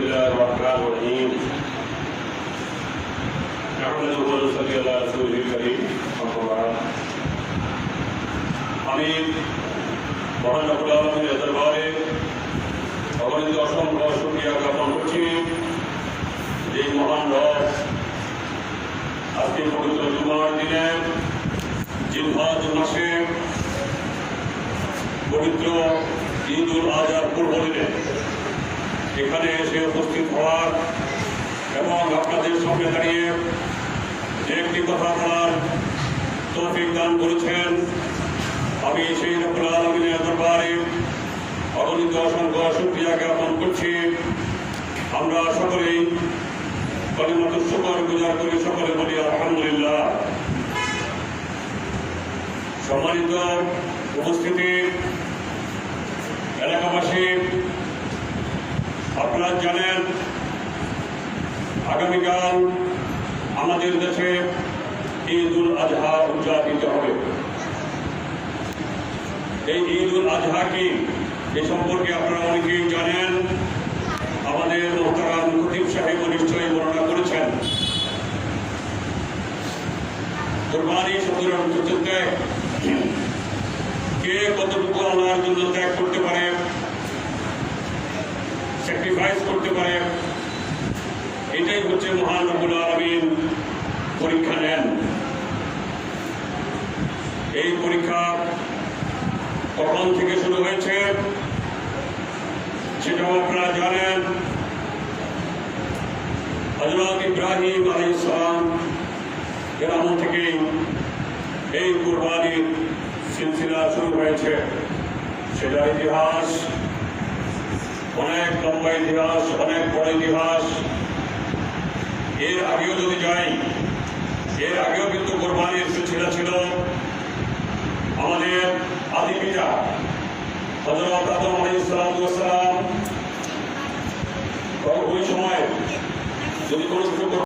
الله الرحمن الرحيم نحمده ونصلي على رسوله الكريم أما بعد আমি মহান রব্বুল আলামিনের দরবারে অগণিত অসংখ্য শুকরিয়া জ্ঞাপন করছি যে মহান রব আজকে পবিত্র জুমার দিনে জিলহজ মাসে পবিত্র ঈদ উল আজহার পূর্ব দিনে এখানে এসে উপস্থিত হওয়ার এবং আপনাদের সামনে দাঁড়িয়ে একটি কথা বলার তৌফিক দান করেছেন। আমি সেই রব্বুল আলামিনের দরবারে অগণিত অসংখ্য শুকরিয়া জ্ঞাপন করছি। আমরা সকলেই কালিমাতুশ শুকর গুজার করে সকলে বলি আলহামদুলিল্লাহ। সম্মানিত উপস্থিতি, এলাকাবাসী, আপনারা জানেন আগামীকাল আমাদের দেশে ঈদ উল আজহা উদযাপিত হবে। এই ঈদ উল আজহা কি এ সম্পর্কে আপনারা অনেকেই জানেন। আমাদের মোহতারাম খতিব সাহেব নিশ্চয়ই বর্ণনা করেছেন। কুরবানি শব্দের অর্থ হচ্ছে কে কতটুকু আল্লাহর জন্য ত্যাগ করতে পারে, স্যাক্রিফাইস করতে পারে। এটাই হচ্ছে মহান রব্বুল আলামিন পরীক্ষা নেন। এই পরীক্ষা কখন থেকে শুরু হয়েছে সেটাও আপনারা জানেন। হযরত ইব্রাহিম আলাইহিস সালাম এর আমল থেকেই এই কুরবানির সিলসিলা শুরু হয়েছে। সেটার ইতিহাস অনেক লম্বা ইতিহাস, অনেক বড় ইতিহাস। এর আগেও যদি যাই, এর আগেও কিন্তু কোরবানির সিলসিলা ছিল। আমাদের আদি পিতা হযরত আদম আলাইহিস সালাম ওই সময় যদি কোনো